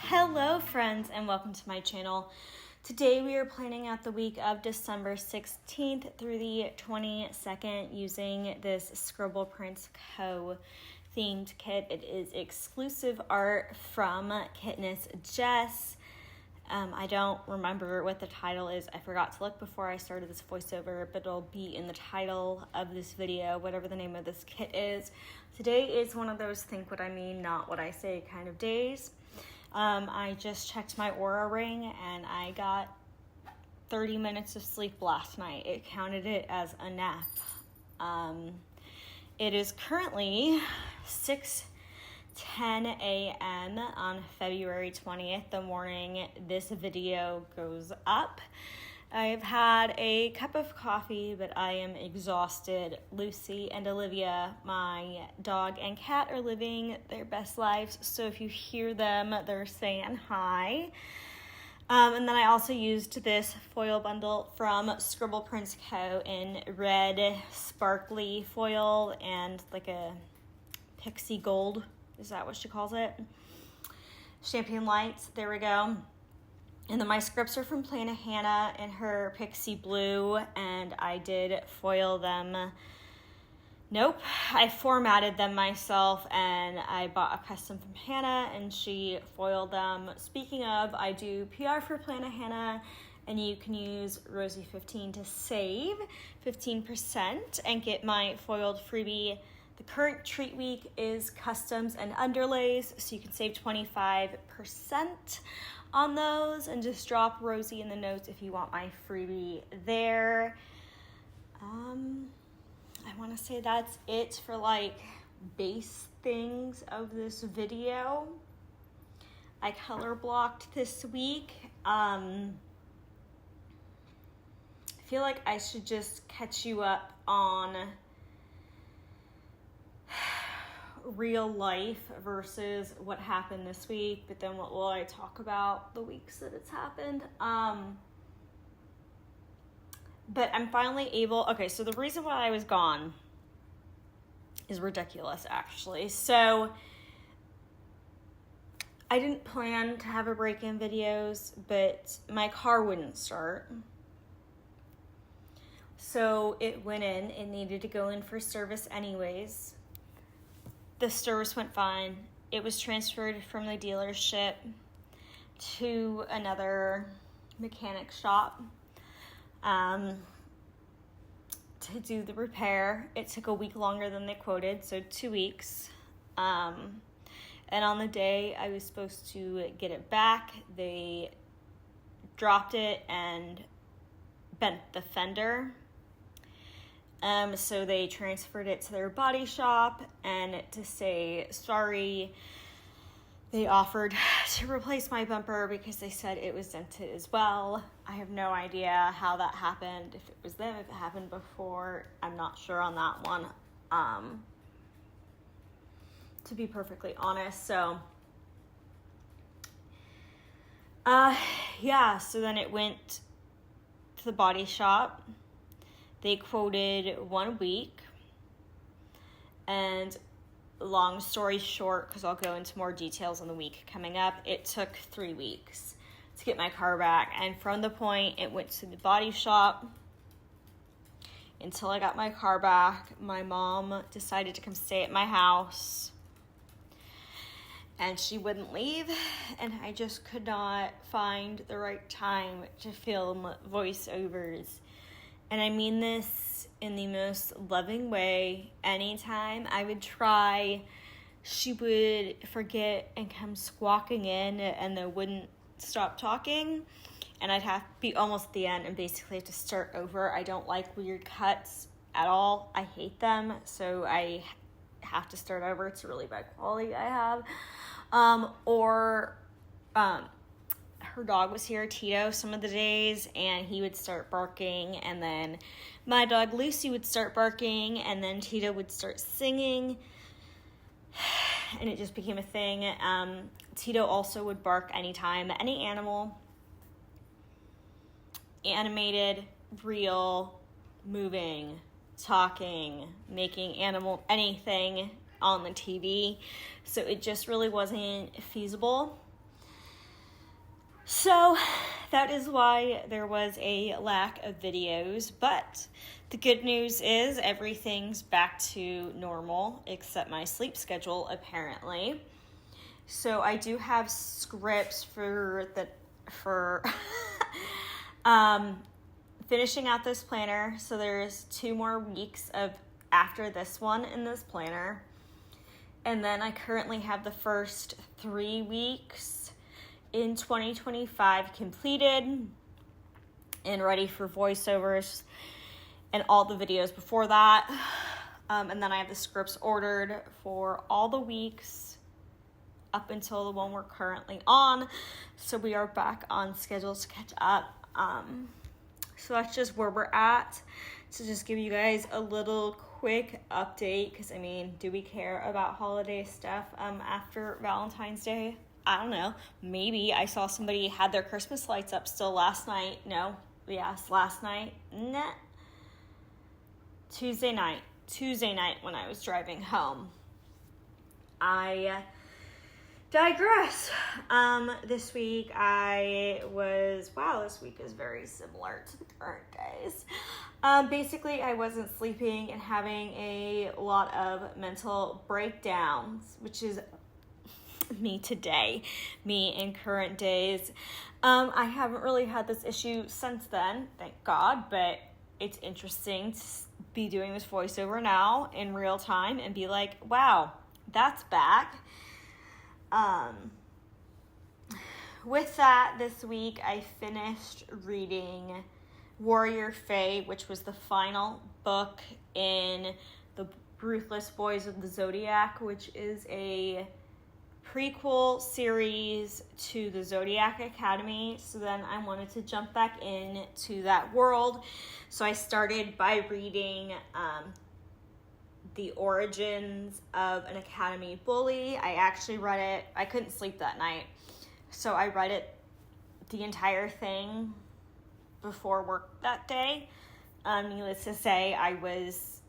Hello friends and welcome to my channel. Today we are planning out the week of December 16th through the 22nd using this Scribble Prints Co. themed kit. It is exclusive art from Kitness Jess. I don't remember what the title is. I forgot to look before I started this voiceover, but it'll be in the title of this video, whatever the name of this kit is. Today is one of those think what I mean, not what I say kind of days. I just checked my Aura ring and I got 30 minutes of sleep last night. It counted it as a nap. It is currently 6:10 a.m. on February 20th, the morning this video goes up. I've had a cup of coffee, but I am exhausted. Lucy and Olivia, my dog and cat, are living their best lives. So if you hear them, they're saying hi. And then I also used this foil bundle from Scribble Prints Co. in red sparkly foil and like a pixie gold. Is that what she calls it? Champagne lights. There we go. And then my scripts are from Planet Hannah in her pixie blue, and I did foil them. Nope, I formatted them myself, and I bought a custom from Hannah, and she foiled them. Speaking of, I do PR for Planet Hannah, and you can use Rosey15 to save 15% and get my foiled freebie. The current treat week is customs and underlays, so you can save 25% on those, and just drop Rosey in the notes if you want my freebie there. I want to say that's it for like base things of this video. I color blocked this week. I feel like I should just catch you up on real life versus what happened this week, but then what will I talk about the weeks that it's happened. But I'm finally able, okay, so the reason why I was gone is ridiculous actually. So I didn't plan to have a break in videos, but my car wouldn't start. So it went in, it needed to go in for service anyways. The service went fine. It was transferred from the dealership to another mechanic shop to do the repair. It took a week longer than they quoted, so 2 weeks. And on the day I was supposed to get it back, they dropped it and bent the fender. So they transferred it to their body shop, and to say sorry, they offered to replace my bumper because they said it was dented as well. I have no idea how that happened, if it was them, if it happened before. I'm not sure on that one, to be perfectly honest. So, yeah, so then it went to the body shop. They quoted 1 week, and long story short, because I'll go into more details on the week coming up, it took 3 weeks to get my car back. And from the point it went to the body shop until I got my car back, my mom decided to come stay at my house, and she wouldn't leave, and I just could not find the right time to film voiceovers. And I mean this in the most loving way. Anytime I would try, she would forget and come squawking in and then wouldn't stop talking. And I'd have to be almost at the end and basically have to start over. I don't like weird cuts at all. I hate them. So I have to start over. It's a really bad quality I have. Her dog was here, Tito, some of the days, and he would start barking, and then my dog Lucy would start barking, and then Tito would start singing, and it just became a thing. Tito also would bark anytime any animal, animated, real, moving, talking, making animal, anything on the TV, so it just really wasn't feasible. So that is why there was a lack of videos, but the good news is everything's back to normal except my sleep schedule, apparently. So I do have scripts for finishing out this planner. So there's 2 more weeks of after this one in this planner. And then I currently have the first 3 weeks in 2025 completed and ready for voiceovers and all the videos before that. And then I have the scripts ordered for all the weeks up until the one we're currently on. So we are back on schedule to catch up. So that's just where we're at. To just give you guys a little quick update, because I mean, do we care about holiday stuff after Valentine's Day? I don't know. Maybe. I saw somebody had their Christmas lights up still last night. No. Yes, last night. Nah. Tuesday night when I was driving home. I digress. This week this week is very similar to the current days. Basically, I wasn't sleeping and having a lot of mental breakdowns, which is me today, me in current days. I haven't really had this issue since then, thank God, but it's interesting to be doing this voiceover now in real time and be like, wow, that's back. With that, this week I finished reading Warrior Fae, which was the final book in the Ruthless Boys of the Zodiac, which is a prequel series to the Zodiac Academy. So then I wanted to jump back into that world. So I started by reading The Origins of an Academy Bully. I actually read it. I couldn't sleep that night. So I read it, the entire thing, before work that day. Needless to say, I was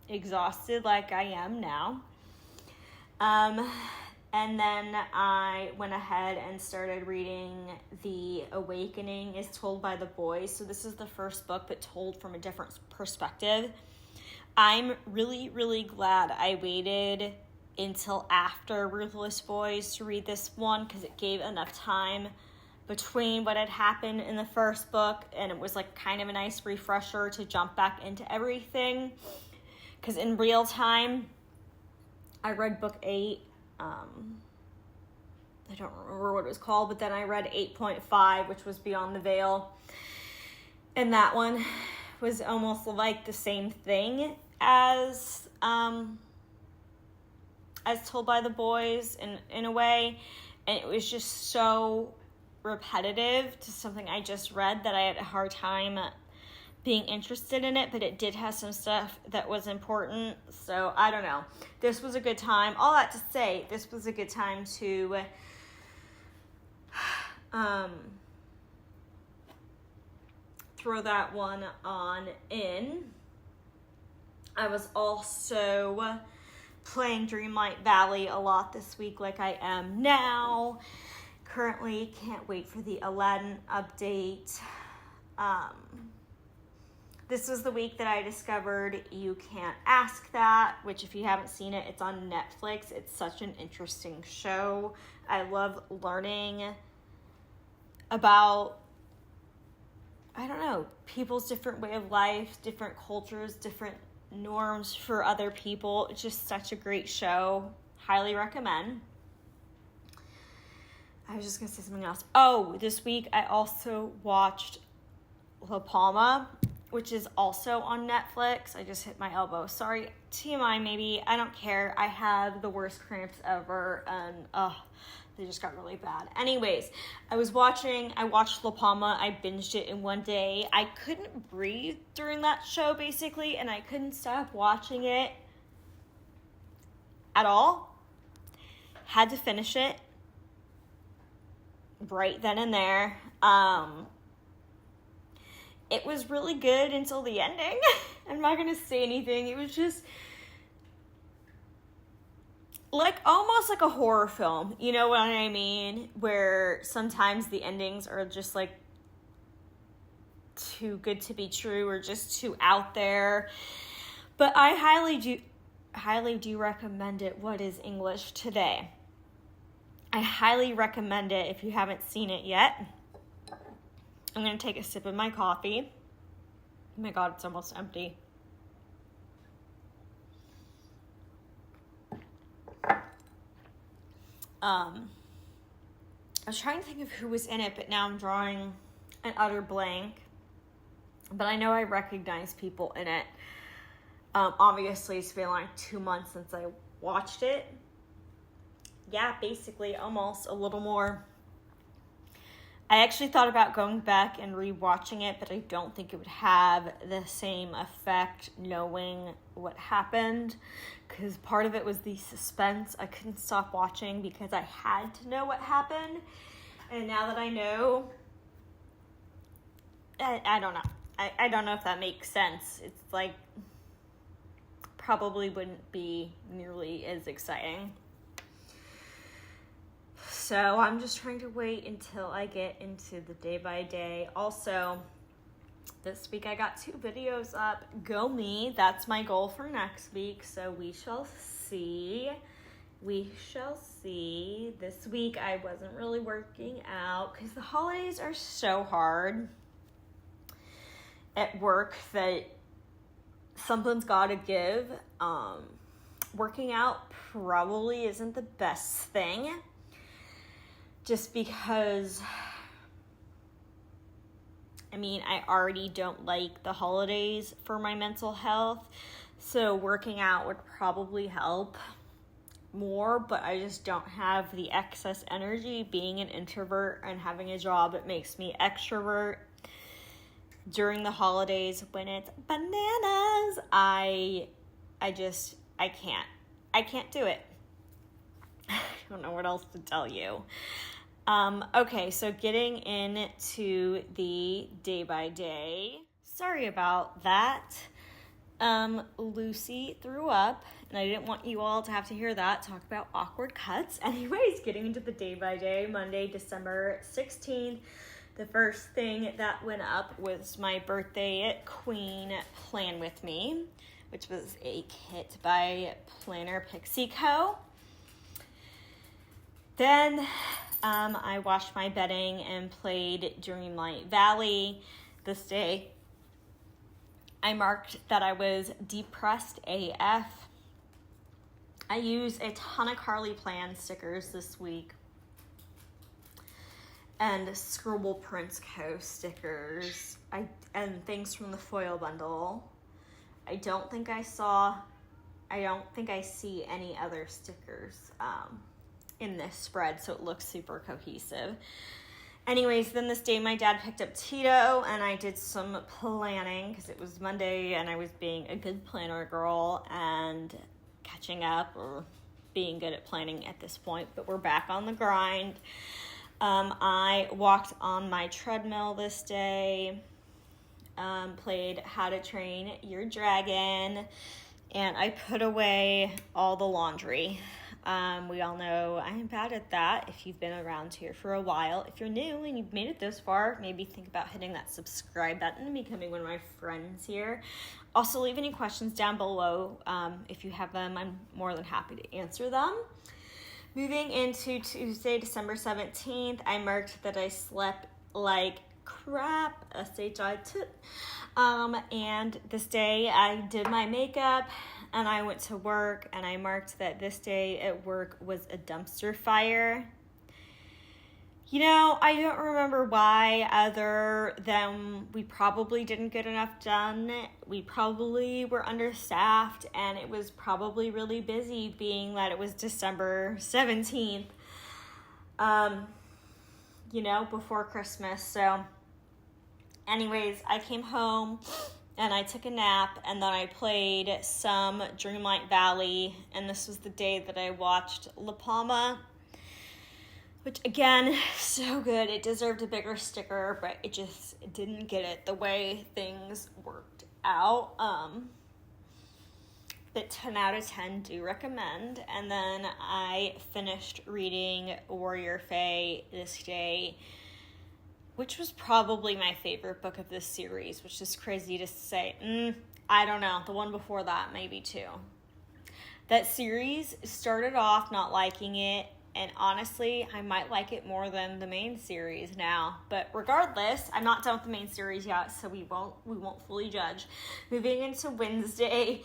exhausted like I am now. And then I went ahead and started reading The Awakening is Told by the Boys. So this is the first book, but told from a different perspective. I'm really, really glad I waited until after Ruthless Boys to read this one, because it gave enough time between what had happened in the first book, and it was like kind of a nice refresher to jump back into everything. Because in real time, I read book 8. I don't remember what it was called, but then I read 8.5, which was Beyond the Veil. And that one was almost like the same thing as Told by the Boys in a way. And it was just so repetitive to something I just read that I had a hard time being interested in it, but it did have some stuff that was important. So I don't know. This was a good time. All that to say, this was a good time to throw that one on in. I was also playing Dreamlight Valley a lot this week, like I am now. Currently, can't wait for the Aladdin update. This was the week that I discovered You Can't Ask That, which if you haven't seen it, it's on Netflix. It's such an interesting show. I love learning about, I don't know, people's different way of life, different cultures, different norms for other people. It's just such a great show. Highly recommend. I was just going to say something else. Oh, this week I also watched La Palma, which is also on Netflix. I just hit my elbow. Sorry, TMI maybe. I don't care. I have the worst cramps ever, and they just got really bad. Anyways, I watched La Palma. I binged it in one day. I couldn't breathe during that show, basically, and I couldn't stop watching it at all. Had to finish it right then and there. It was really good until the ending. I'm not going to say anything. It was just like almost like a horror film, you know what I mean? Where sometimes the endings are just like too good to be true or just too out there. But I highly do recommend it. What is English Today? I highly recommend it if you haven't seen it yet. I'm going to take a sip of my coffee. Oh my God, it's almost empty. I was trying to think of who was in it, but now I'm drawing an utter blank. But I know I recognize people in it. Obviously, it's been like 2 months since I watched it. Yeah, basically, almost a little more. I actually thought about going back and rewatching it, but I don't think it would have the same effect knowing what happened, because part of it was the suspense. I couldn't stop watching because I had to know what happened, and now that I know, I don't know. I don't know if that makes sense. It's like, probably wouldn't be nearly as exciting. So I'm just trying to wait until I get into the day by day. Also, this week I got 2 videos up. Go me. That's my goal for next week. So we shall see. We shall see. This week I wasn't really working out because the holidays are so hard at work that something's got to give. Working out probably isn't the best thing. Just because, I mean, I already don't like the holidays for my mental health. So working out would probably help more, but I just don't have the excess energy. Being an introvert and having a job, it makes me extrovert. During the holidays when it's bananas, I can't do it. I don't know what else to tell you. Okay, so getting into the day by day. Sorry about that. Lucy threw up, and I didn't want you all to have to hear that. Talk about awkward cuts. Anyways, getting into the day by day, Monday, December 16th. The first thing that went up was my birthday Queen Plan With Me, which was a kit by Planner Pixie Co. Then I washed my bedding and played Dreamlight Valley. This day, I marked that I was depressed AF. I used a ton of RoseyPlans stickers this week and Scribble Prints Co. stickers and things from the foil bundle. I don't think I see any other stickers in this spread, so it looks super cohesive. Anyways, then this day my dad picked up Tito and I did some planning because it was Monday and I was being a good planner girl and catching up or being good at planning at this point, but we're back on the grind. I walked on my treadmill this day, played How to Train Your Dragon, and I put away all the laundry. We all know I'm bad at that if you've been around here for a while. If you're new and you've made it this far, maybe think about hitting that subscribe button and becoming one of my friends here. Also, leave any questions down below. If you have them, I'm more than happy to answer them. Moving into Tuesday, December 17th, I marked that I slept like crap, S-H-I-T. And this day I did my makeup and I went to work and I marked that this day at work was a dumpster fire. You know, I don't remember why other than we probably didn't get enough done. We probably were understaffed and it was probably really busy being that it was December 17th, before Christmas. So anyways, I came home and I took a nap and then I played some Dreamlight Valley, and this was the day that I watched La Palma, which again, so good. It deserved a bigger sticker, but it just didn't get it the way things worked out. but 10 out of 10 do recommend. And then I finished reading Warrior Fae this day, which was probably my favorite book of this series, which is crazy to say. I don't know. The one before that, maybe too. That series started off not liking it, and honestly, I might like it more than the main series now. But regardless, I'm not done with the main series yet, so we won't fully judge. Moving into Wednesday,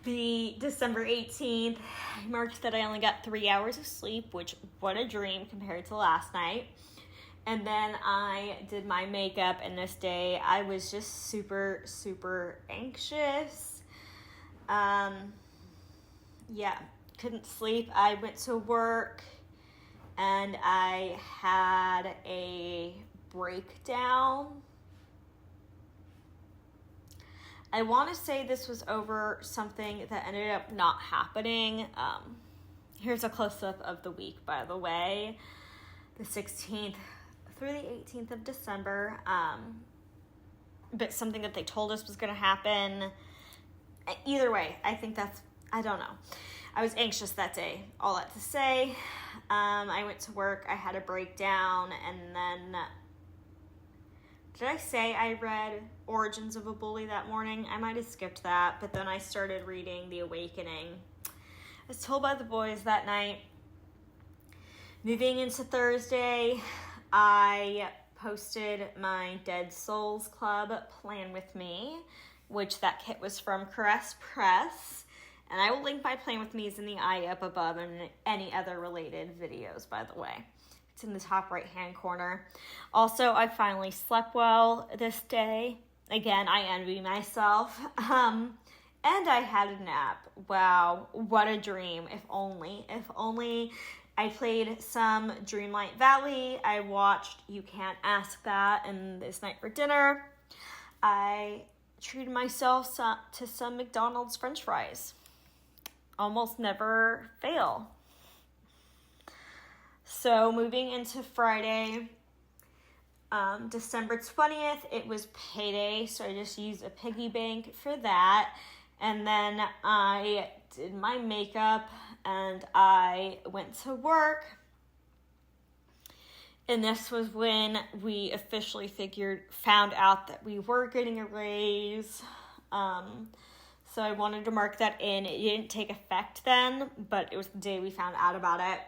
the December 18th, marked that I only got 3 hours of sleep, which, what a dream compared to last night. And then I did my makeup, and this day I was just super, super anxious. Couldn't sleep. I went to work, and I had a breakdown. I want to say this was over something that ended up not happening. Here's a close-up of the week, by the way. The 16th through the 18th of December. But something that they told us was going to happen. Either way, I don't know. I was anxious that day. All that to say, I went to work. I had a breakdown, and then did I say I read Origins of a Bully that morning? I might have skipped that, but then I started reading The Awakening. I was told by the boys that night. Moving into Thursday, I posted my Dead Souls Club Plan With Me, which that kit was from Caress Press. And I will link my Plan With Me's in the eye up above and any other related videos, by the way. It's in the top right-hand corner. Also, I finally slept well this day. Again, I envy myself. And I had a nap. Wow, what a dream. If only I played some Dreamlight Valley. I watched You Can't Ask That, and this night for dinner, I treated myself to some McDonald's French fries. Almost never fail. So moving into Friday, December 20th, it was payday, so I just used a piggy bank for that. And then I did my makeup and I went to work. And this was when we officially found out that we were getting a raise. So I wanted to mark that in. It didn't take effect then, but it was the day we found out about it.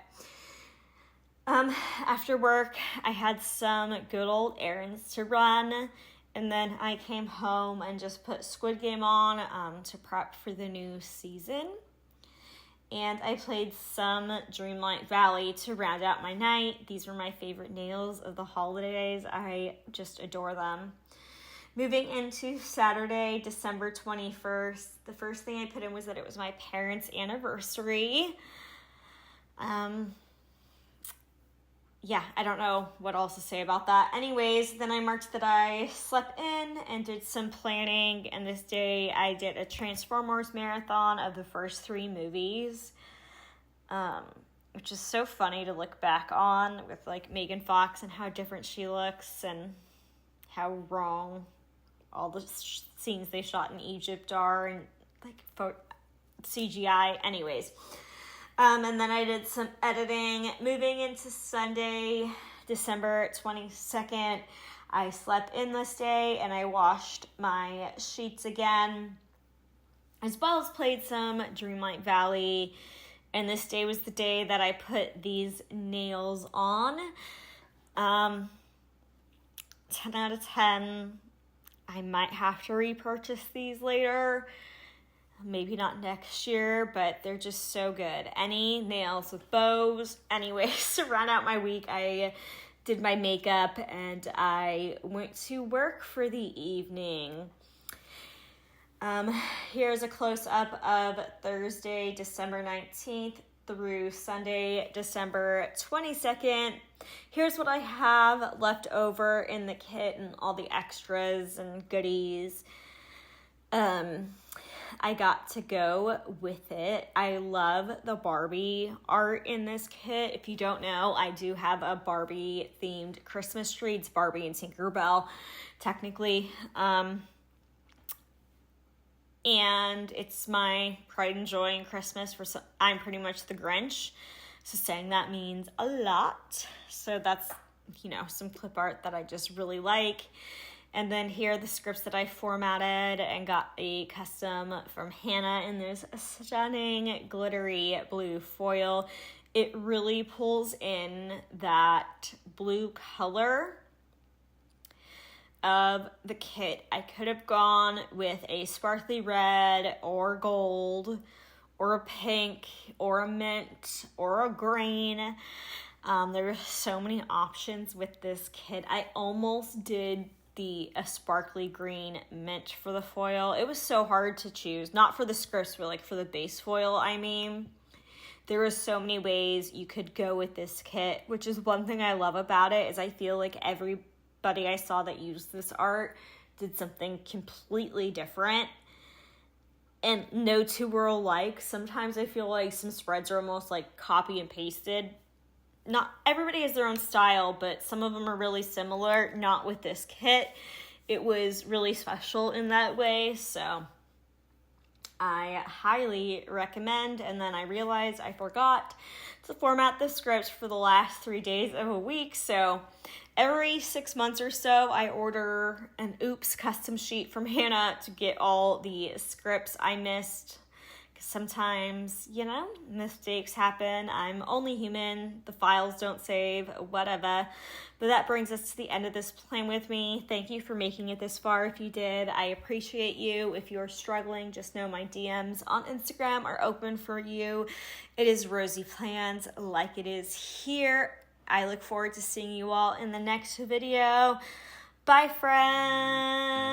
After work, I had some good old errands to run, and then I came home and just put Squid Game on to prep for the new season. And I played some Dreamlight Valley to round out my night. These were my favorite nails of the holidays. I just adore them. Moving into Saturday, December 21st, the first thing I put in was that it was my parents' anniversary. I don't know what else to say about that. Anyways, then I marked that I slept in and did some planning, and this day I did a Transformers marathon of the first 3 movies, which is so funny to look back on with like Megan Fox and how different she looks and how wrong all the scenes they shot in Egypt are and like CGI. Anyways. And then I did some editing. Moving into Sunday, December 22nd, I slept in this day and I washed my sheets again, as well as played some Dreamlight Valley. And this day was the day that I put these nails on. 10 out of 10. I might have to repurchase these later. Maybe not next year, but they're just so good. Any nails with bows. Anyways, to round out my week, I did my makeup and I went to work for the evening. Here's a close-up of Thursday, December 19th through Sunday, December 22nd. Here's what I have left over in the kit and all the extras and goodies. I got to go with it. I love the Barbie art in this kit. If you don't know, I do have a Barbie themed Christmas tree. It's Barbie and Tinkerbell, technically. and it's my pride and joy in Christmas. I'm pretty much the Grinch, so saying that means a lot. So that's, some clip art that I just really like. And then here are the scripts that I formatted and got a custom from Hannah in this stunning glittery blue foil. It really pulls in that blue color of the kit. I could have gone with a sparkly red or gold or a pink or a mint or a green. There were so many options with this kit. I almost did a sparkly green mint for the foil. It was so hard to choose, not for the scripts, but like for the base foil. I mean, there were so many ways you could go with this kit, which is one thing I love about it, is I feel like everybody I saw that used this art did something completely different, and no two were alike. Sometimes I feel like some spreads are almost like copy and pasted. Not everybody has their own style, but some of them are really similar. Not with this kit. It was really special in that way, so I highly recommend. And then I realized I forgot to format the script for the last 3 days of a week, so every 6 months or so I order an Oops custom sheet from Hannah to get all the scripts I missed. Sometimes, mistakes happen. I'm only human. The files don't save, whatever. But that brings us to the end of this plan with me. Thank you for making it this far if you did. I appreciate you. If you're struggling, just know my DMs on Instagram are open for you. It is RoseyPlans, like it is here. I look forward to seeing you all in the next video. Bye, friends.